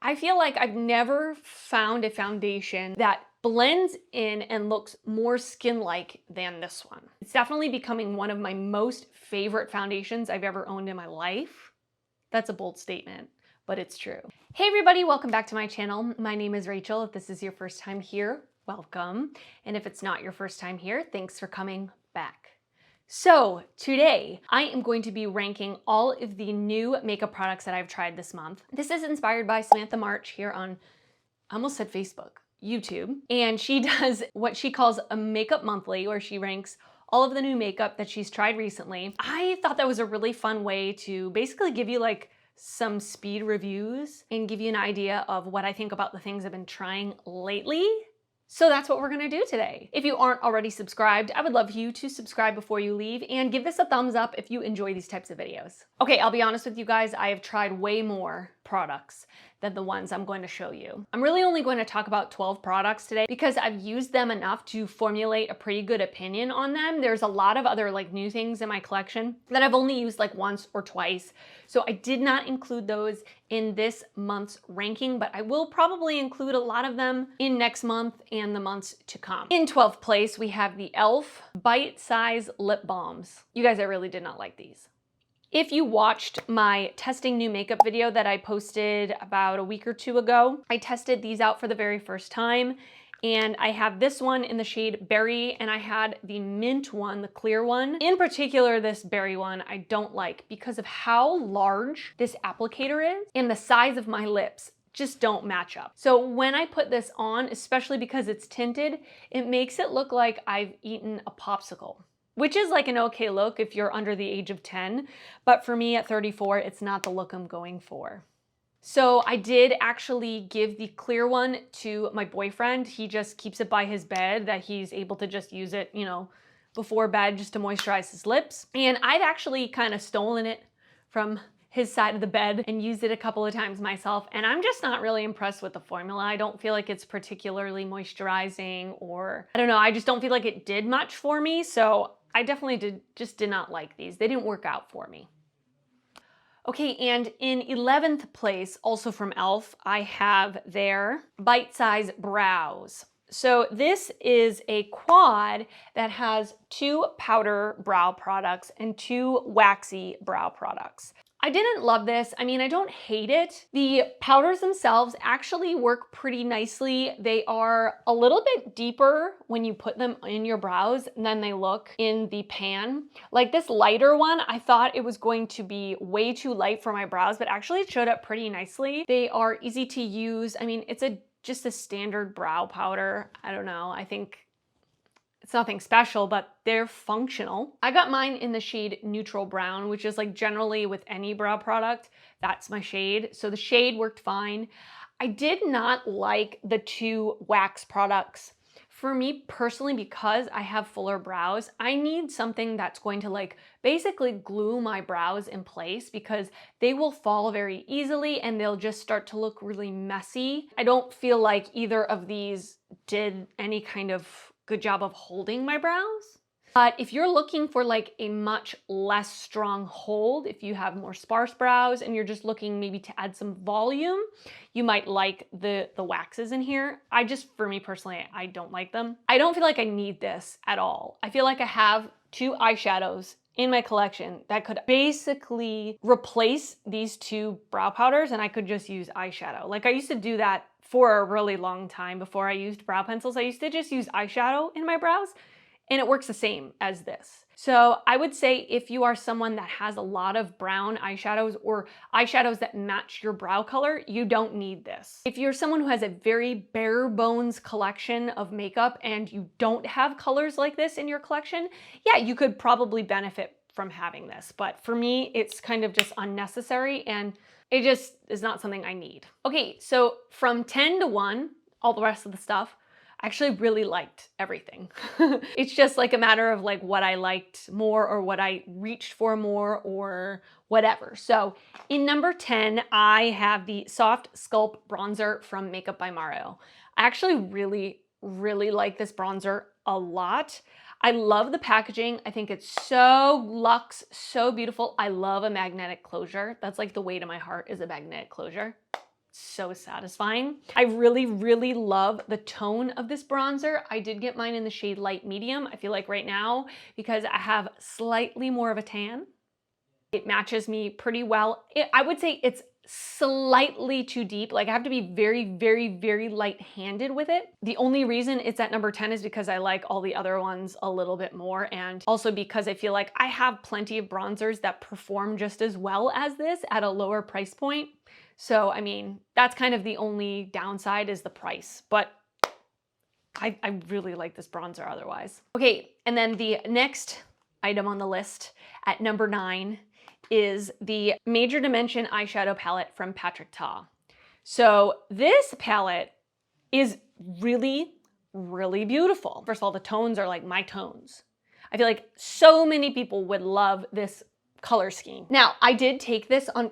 I feel like I've never found a foundation that blends in and looks more skin-like than this one. It's definitely becoming one of my most favorite foundations I've ever owned in my life. That's a bold statement, but it's true. Hey everybody, welcome back to my channel. My name is Rachel. If this is your first time here, welcome. And if it's not your first time here, thanks for coming back. So today I am going to be ranking all of the new makeup products that I've tried this month. This is inspired by Samantha March here on, I almost said Facebook, YouTube. And she does what she calls a makeup monthly, where she ranks all of the new makeup that she's tried recently. I thought that was a really fun way to basically give you like some speed reviews and give you an idea of what I think about the things I've been trying lately. So that's what we're gonna do today. If you aren't already subscribed, I would love you to subscribe before you leave and give this a thumbs up if you enjoy these types of videos. Okay, I'll be honest with you guys, I have tried way more products than the ones I'm going to show you. I'm really only going to talk about 12 products today because I've used them enough to formulate a pretty good opinion on them. There's a lot of other like new things in my collection that I've only used like once or twice. So I did not include those in this month's ranking, but I will probably include a lot of them in next month and the months to come. In 12th place, we have the E.L.F. Bite Size Lip Balms. You guys, I really did not like these. If you watched my testing new makeup video that I posted about a week or two ago, I tested these out for the very first time. And I have this one in the shade Berry, and I had the mint one, the clear one. In particular, this berry one I don't like because of how large this applicator is and the size of my lips just don't match up. So when I put this on, especially because it's tinted, it makes it look like I've eaten a popsicle, which is like an okay look if you're under the age of 10. But for me at 34, it's not the look I'm going for. So I did actually give the clear one to my boyfriend. He just keeps it by his bed that he's able to just use it, you know, before bed just to moisturize his lips. And I've actually kind of stolen it from his side of the bed and used it a couple of times myself. And I'm just not really impressed with the formula. I don't feel like it's particularly moisturizing, or I don't know, I just don't feel like it did much for me. So I definitely just did not like these. They didn't work out for me. Okay, and in 11th place, also from E.L.F., I have their Bite Size Brows. So this is a quad that has 2 powder brow products and 2 waxy brow products. I didn't love this. I mean, I don't hate it. The powders themselves actually work pretty nicely. They are a little bit deeper when you put them in your brows than they look in the pan. Like this lighter one, I thought it was going to be way too light for my brows, but actually it showed up pretty nicely. They are easy to use. I mean, it's just a standard brow powder. I don't know, I think it's nothing special, but they're functional. I got mine in the shade Neutral Brown, which is like generally with any brow product, that's my shade. So the shade worked fine. I did not like the 2 wax products. For me personally, because I have fuller brows, I need something that's going to like basically glue my brows in place because they will fall very easily and they'll just start to look really messy. I don't feel like either of these did any kind of good job of holding my brows. But if you're looking for like a much less strong hold, if you have more sparse brows and you're just looking maybe to add some volume, you might like the waxes in here. For me personally, I don't like them. I don't feel like I need this at all. I feel like I have 2 eyeshadows in my collection that could basically replace these 2 brow powders and I could just use eyeshadow. Like I used to do that for a really long time before I used brow pencils. I used to just use eyeshadow in my brows and it works the same as this. So I would say if you are someone that has a lot of brown eyeshadows or eyeshadows that match your brow color, you don't need this. If you're someone who has a very bare bones collection of makeup and you don't have colors like this in your collection, yeah, you could probably benefit from having this. But for me, it's kind of just unnecessary and it just is not something I need. Okay, so from 10 to 1, all the rest of the stuff, I actually really liked everything. It's just like a matter of like what I liked more or what I reached for more or whatever. So in number 10, I have the Soft Sculpt Bronzer from Makeup by Mario. I actually really like this bronzer a lot. I love the packaging. I think it's so luxe, so beautiful. I love a magnetic closure. That's like the way to my heart is a magnetic closure. so satisfying. I really, really love the tone of this bronzer. I did get mine in the shade light medium. I feel like right now, because I have slightly more of a tan, it matches me pretty well. I would say it's slightly too deep. Like I have to be very, very, very light-handed with it. The only reason it's at number 10 is because I like all the other ones a little bit more, and also because I feel like I have plenty of bronzers that perform just as well as this at a lower price point. So, I mean, that's kind of the only downside is the price, but I really like this bronzer otherwise. Okay, and then the next item on the list at number 9 is the Major Dimension eyeshadow palette from Patrick Ta. So this palette is really, really beautiful. First of all, the tones are like my tones. I feel like so many people would love this color scheme. Now, I did take this on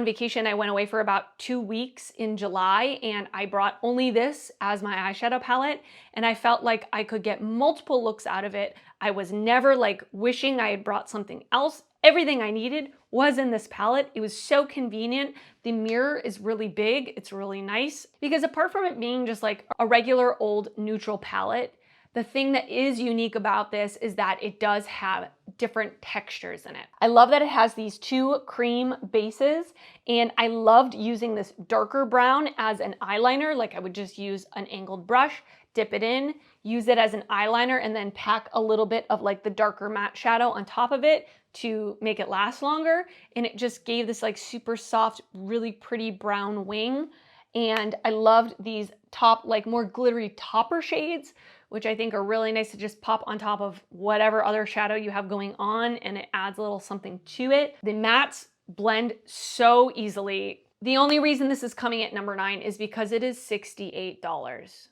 vacation. I went away for about 2 weeks in July, and I brought only this as my eyeshadow palette, and I felt like I could get multiple looks out of it. I was never like wishing I had brought something else. Everything I needed was in this palette. It was so convenient. The mirror is really big. It's really nice because apart from it being just like a regular old neutral palette, the thing that is unique about this is that it does have different textures in it. I love that it has these 2 cream bases, and I loved using this darker brown as an eyeliner. Like I would just use an angled brush, dip it in, use it as an eyeliner, and then pack a little bit of like the darker matte shadow on top of it to make it last longer. And it just gave this like super soft, really pretty brown wing. And I loved these top, like more glittery topper shades, which I think are really nice to just pop on top of whatever other shadow you have going on, and it adds a little something to it. The mattes blend so easily. The only reason this is coming at number 9 is because it is $68.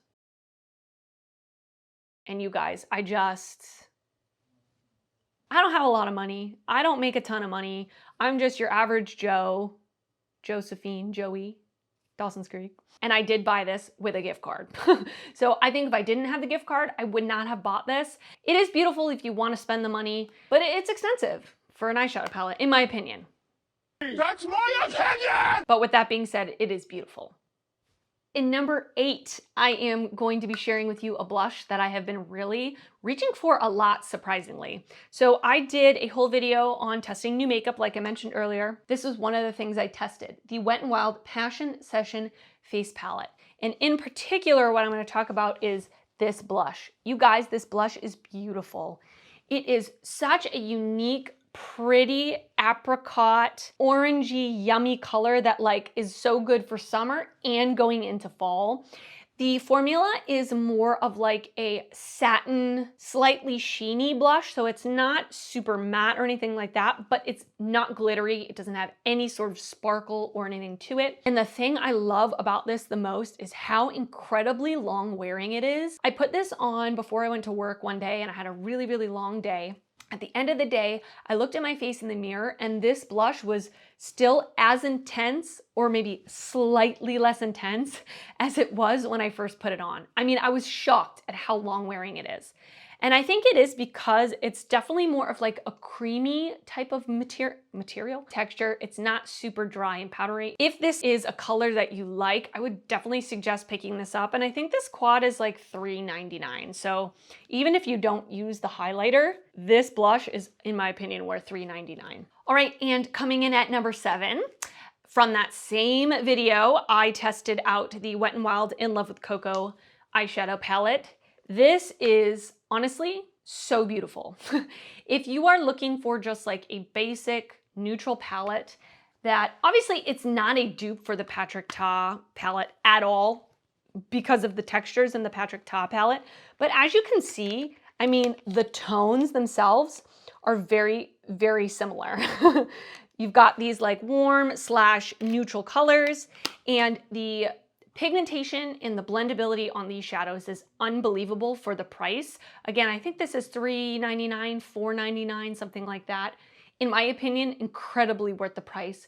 And you guys, I don't have a lot of money. I don't make a ton of money. I'm just your average Joe, Josephine, Joey, Dawson's Creek. And I did buy this with a gift card. So I think if I didn't have the gift card, I would not have bought this. It is beautiful if you want to spend the money, but it's expensive for an eyeshadow palette, in my opinion. That's my opinion! But with that being said, it is beautiful. In number 8, I am going to be sharing with you a blush that I have been really reaching for a lot, surprisingly. So I did a whole video on testing new makeup, like I mentioned earlier. This is one of the things I tested, the Wet n Wild Passion Session Face Palette. And in particular, what I'm going to talk about is this blush. You guys, this blush is beautiful. It is such a unique, pretty apricot, orangey, yummy color that like is so good for summer and going into fall. The formula is more of like a satin, slightly sheeny blush, so it's not super matte or anything like that, but it's not glittery. It doesn't have any sort of sparkle or anything to it. And the thing I love about this the most is how incredibly long wearing it is. I put this on before I went to work one day and I had a really, really long day. At the end of the day, I looked at my face in the mirror and this blush was still as intense or maybe slightly less intense as it was when I first put it on. I mean, I was shocked at how long wearing it is. And I think it is because it's definitely more of like a creamy type of material texture. It's not super dry and powdery. If this is a color that you like, I would definitely suggest picking this up. And I think this quad is like $3.99. So even if you don't use the highlighter, this blush is, in my opinion, worth $3.99. All right, and coming in at number 7, from that same video, I tested out the Wet n Wild In Love with Cocoa eyeshadow palette. This is honestly so beautiful. If you are looking for just like a basic neutral palette that obviously it's not a dupe for the Patrick Ta palette at all because of the textures in the Patrick Ta palette, but as you can see, I mean, the tones themselves are very, very similar. You've got these like warm / neutral colors, and the pigmentation and the blendability on these shadows is unbelievable for the price. Again, I think this is $3.99, $4.99, something like that. In my opinion, incredibly worth the price.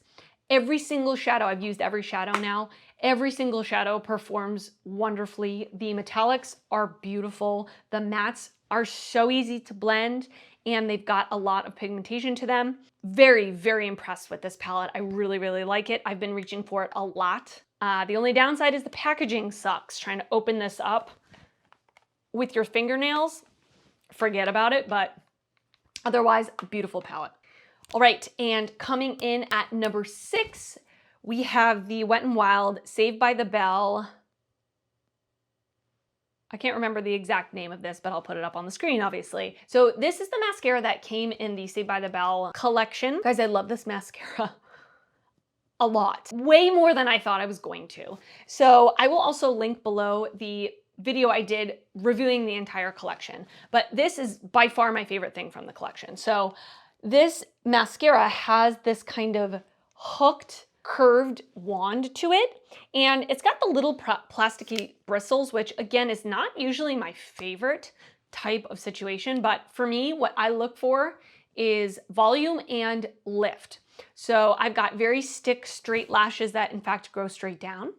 Every single shadow, I've used every shadow now, every single shadow performs wonderfully. The metallics are beautiful. The mattes are so easy to blend. and they've got a lot of pigmentation to them. Very, very impressed with this palette. I really, really like it. I've been reaching for it a lot. The only downside is the packaging sucks. Trying to open this up with your fingernails, forget about it, but otherwise, beautiful palette. All right, and coming in at number 6, we have the Wet n Wild Saved by the Bell. I can't remember the exact name of this, but I'll put it up on the screen, obviously. So this is the mascara that came in the Saved by the Bell collection. Guys, I love this mascara a lot. Way more than I thought I was going to. So I will also link below the video I did reviewing the entire collection. But this is by far my favorite thing from the collection. So this mascara has this kind of hooked, curved wand to it, and it's got the little plasticky bristles, which again is not usually my favorite type of situation, but for me, what I look for is volume and lift. So I've got very stick, straight lashes that in fact grow straight down,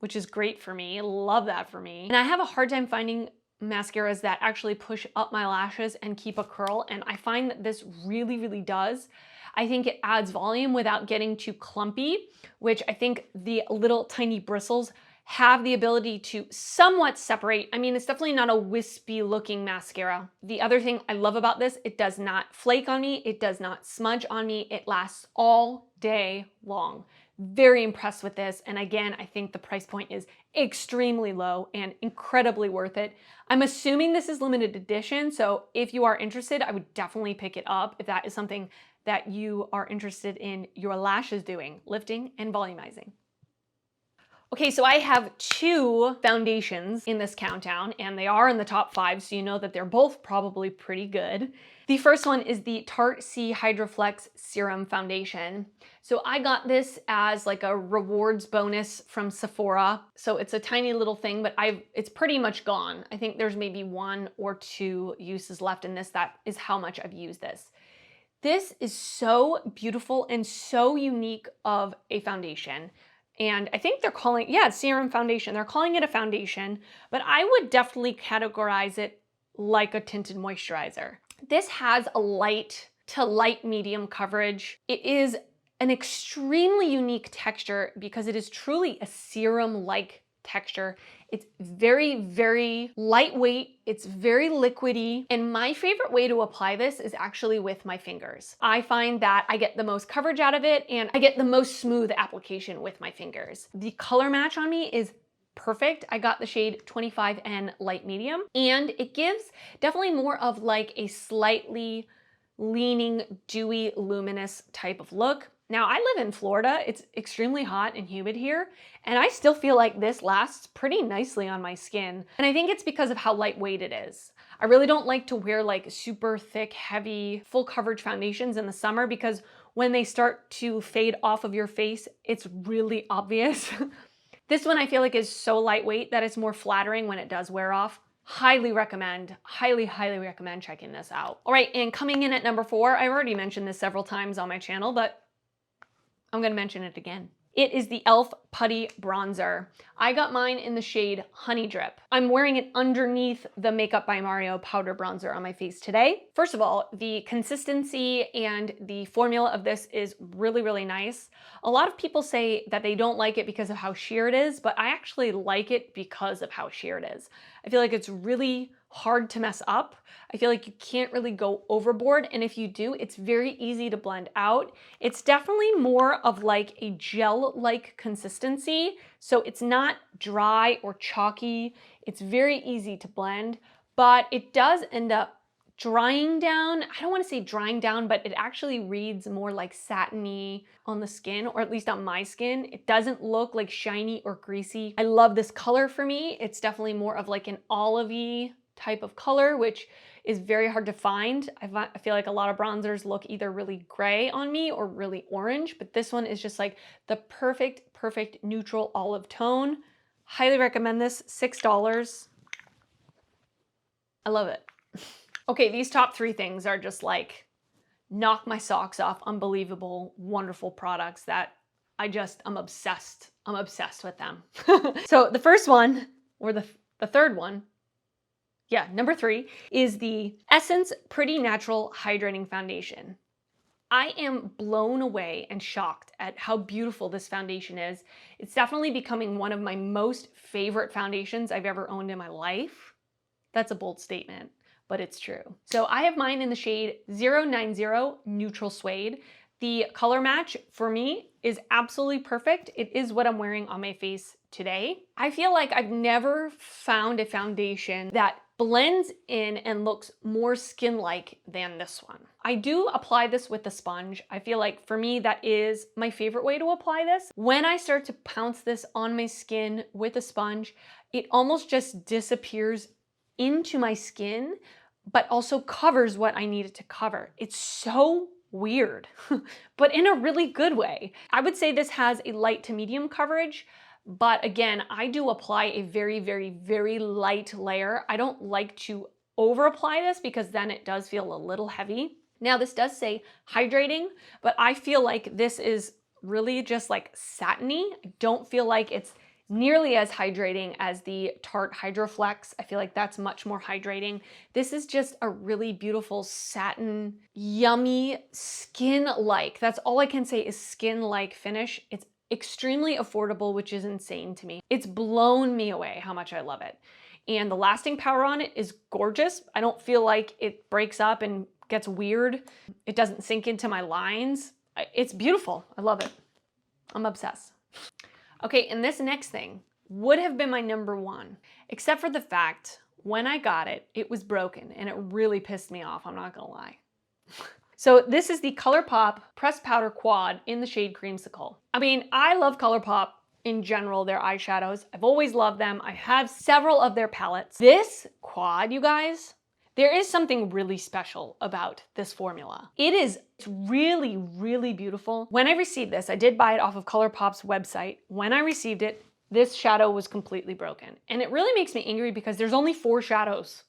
which is great for me. Love that for me. And I have a hard time finding mascaras that actually push up my lashes and keep a curl, and I find that this really, really does. I think it adds volume without getting too clumpy, which I think the little tiny bristles have the ability to somewhat separate. I mean, it's definitely not a wispy looking mascara. The other thing I love about this, it does not flake on me, it does not smudge on me, it lasts all day long. Very impressed with this, and again, I think the price point is extremely low and incredibly worth it. I'm assuming this is limited edition, so if you are interested, I would definitely pick it up if that is something that you are interested in your lashes doing, lifting and volumizing. Okay, so I have 2 foundations in this countdown, and they are in the top 5, so you know that they're both probably pretty good. The first one is the Tarte C Hydroflex Serum Foundation. So I got this as like a rewards bonus from Sephora. So it's a tiny little thing, but it's pretty much gone. I think there's maybe 1 or 2 uses left in this. That is how much I've used this. This is so beautiful and so unique of a foundation. And I think they're calling, yeah, it's Serum Foundation. They're calling it a foundation, but I would definitely categorize it like a tinted moisturizer. This has a light to light medium coverage. It is an extremely unique texture because it is truly a serum-like texture. It's very, very lightweight. It's very liquidy. And my favorite way to apply this is actually with my fingers. I find that I get the most coverage out of it and I get the most smooth application with my fingers. The color match on me is perfect. I got the shade 25N light medium, and it gives definitely more of like a slightly leaning, dewy, luminous type of look. Now, I live in Florida. It's extremely hot and humid here, and I still feel like this lasts pretty nicely on my skin. And I think it's because of how lightweight it is. I really don't like to wear like super thick, heavy, full coverage foundations in the summer because when they start to fade off of your face, it's really obvious. This one I feel like is so lightweight that it's more flattering when it does wear off. Highly recommend, highly, highly recommend checking this out. All right, and coming in at number 4, I've already mentioned this several times on my channel, but I'm gonna mention it again. It is the E.L.F. Putty Bronzer. I got mine in the shade Honey Drip. I'm wearing it underneath the Makeup by Mario powder bronzer on my face today. First of all, the consistency and the formula of this is really, really nice. A lot of people say that they don't like it because of how sheer it is, but I actually like it because of how sheer it is. I feel like it's really hard to mess up. I feel like you can't really go overboard, and if you do, it's very easy to blend out. It's definitely more of like a gel-like consistency, so it's not dry or chalky. It's very easy to blend, but it does end up drying down. I don't want to say drying down, but it actually reads more like satiny on the skin, or at least on my skin. It doesn't look like shiny or greasy. I love this color for me. It's definitely more of like an olivey type of color, which is very hard to find. I feel like a lot of bronzers look either really gray on me or really orange, but this one is just like the perfect neutral olive tone. Highly recommend this, $6. I love it. Okay, these top 3 things are just like knock my socks off, unbelievable, wonderful products that I'm obsessed. I'm obsessed with them. So the first one, or the third one, Yeah, number 3 is the Essence Pretty Natural Hydrating Foundation. I am blown away and shocked at how beautiful this foundation is. It's definitely becoming one of my most favorite foundations I've ever owned in my life. That's a bold statement, but it's true. So I have mine in the shade 090 Neutral Suede. The color match for me is absolutely perfect. It is what I'm wearing on my face today. I feel like I've never found a foundation that blends in and looks more skin-like than this one. I do apply this with a sponge. I feel like for me, that is my favorite way to apply this. When I start to pounce this on my skin with a sponge, it almost just disappears into my skin, but also covers what I need it to cover. It's so weird, but in a really good way. I would say this has a light to medium coverage, but again, I do apply a very, very, very light layer. I don't like to over apply this because then it does feel a little heavy. Now this does say hydrating, but I feel like this is really just like satiny. I don't feel like it's nearly as hydrating as the Tarte Hydro Flex. I feel like that's much more hydrating. This is just a really beautiful satin, yummy, skin-like. That's all I can say is skin-like finish. It's extremely affordable, which is insane to me. It's blown me away how much I love it. And the lasting power on it is gorgeous. I don't feel like it breaks up and gets weird. It doesn't sink into my lines. It's beautiful. I love it. I'm obsessed. Okay, and this next thing would have been my number 1, except for the fact when I got it, it was broken and it really pissed me off, I'm not gonna lie. So this is the ColourPop Pressed Powder Quad in the shade Creamsicle. I mean, I love ColourPop in general, their eyeshadows. I've always loved them. I have several of their palettes. This quad, you guys, there is something really special about this formula. It's really, really beautiful. When I received this, I did buy it off of ColourPop's website. When I received it, this shadow was completely broken. And it really makes me angry because there's only 4 shadows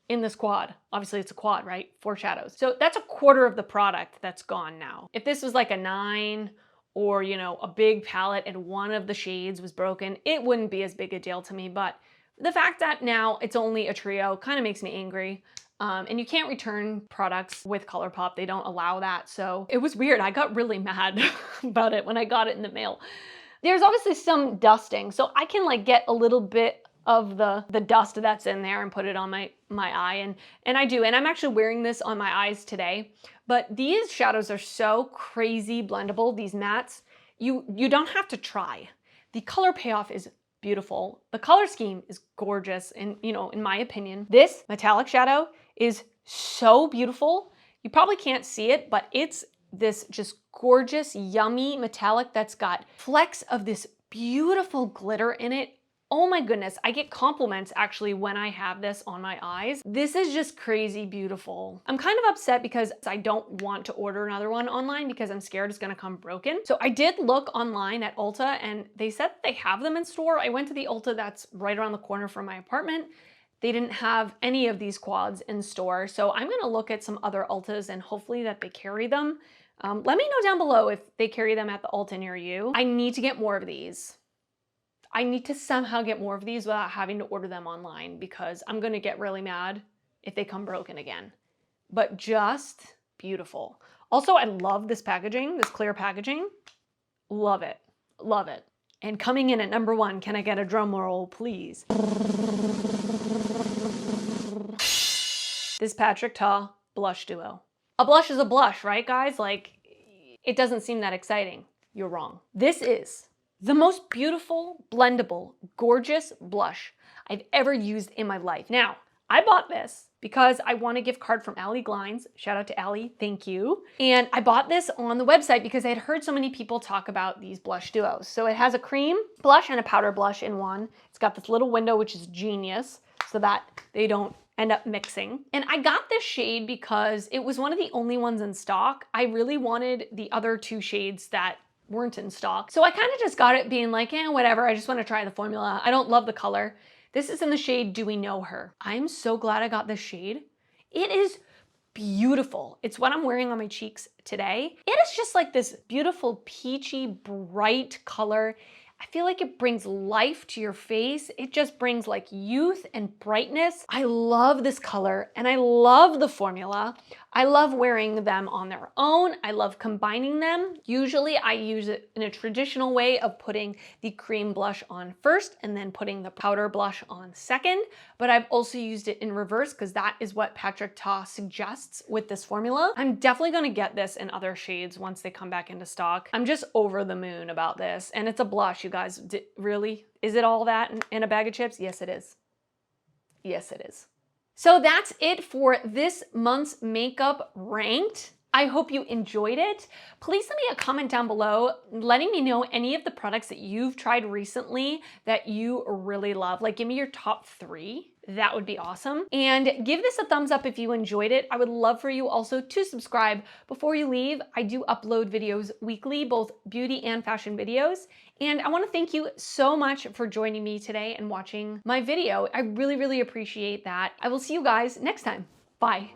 in this quad. Obviously it's a quad, right? 4 shadows. So that's a quarter of the product that's gone now. If this was like a 9 or, you know, a big palette and one of the shades was broken, it wouldn't be as big a deal to me, but the fact that now it's only a trio kind of makes me angry. And you can't return products with ColourPop. They don't allow that. So it was weird. I got really mad about it when I got it in the mail. There's obviously some dusting. So I can like get a little bit of the dust that's in there and put it on my eye. And I do. And I'm actually wearing this on my eyes today. But these shadows are so crazy blendable, these mattes. You don't have to try. The color payoff is beautiful. The color scheme is gorgeous, and you know, in my opinion, this metallic shadow is so beautiful. You probably can't see it, but it's this just gorgeous, yummy metallic that's got flecks of this beautiful glitter in it. Oh my goodness, I get compliments actually when I have this on my eyes. This is just crazy beautiful. I'm kind of upset because I don't want to order another one online because I'm scared it's gonna come broken. So I did look online at Ulta and they said they have them in store. I went to the Ulta that's right around the corner from my apartment. They didn't have any of these quads in store. So I'm gonna look at some other Ultas and hopefully that they carry them. Let me know down below if they carry them at the Ulta near you. I need to get more of these. I need to somehow get more of these without having to order them online because I'm gonna get really mad if they come broken again. But just beautiful. Also, I love this packaging, this clear packaging. Love it, love it. And coming in at number 1, can I get a drum roll, please? This Patrick Ta blush duo. A blush is a blush, right guys? Like, it doesn't seem that exciting. You're wrong. This is the most beautiful, blendable, gorgeous blush I've ever used in my life. Now, I bought this because I won a gift card from Allie Glines. Shout out to Allie, thank you. And I bought this on the website because I had heard so many people talk about these blush duos. So it has a cream blush and a powder blush in one. It's got this little window, which is genius, so that they don't end up mixing. And I got this shade because it was one of the only ones in stock. I really wanted the other 2 shades that weren't in stock. So I kind of just got it being like, whatever, I just want to try the formula. I don't love the color. This is in the shade Do We Know Her. I'm so glad I got this shade. It is beautiful. It's what I'm wearing on my cheeks today. It is just like this beautiful peachy, bright color. I feel like it brings life to your face. It just brings like youth and brightness. I love this color and I love the formula. I love wearing them on their own. I love combining them. Usually I use it in a traditional way of putting the cream blush on first and then putting the powder blush on second. But I've also used it in reverse because that is what Patrick Ta suggests with this formula. I'm definitely gonna get this in other shades once they come back into stock. I'm just over the moon about this. And it's a blush, you guys. Really? Is it all that in a bag of chips? Yes, it is. Yes, it is. So that's it for this month's makeup ranked. I hope you enjoyed it. Please send me a comment down below letting me know any of the products that you've tried recently that you really love. Like give me your top 3. That would be awesome. And give this a thumbs up if you enjoyed it. I would love for you also to subscribe. Before you leave, I do upload videos weekly, both beauty and fashion videos. And I want to thank you so much for joining me today and watching my video. I really, really appreciate that. I will see you guys next time. Bye.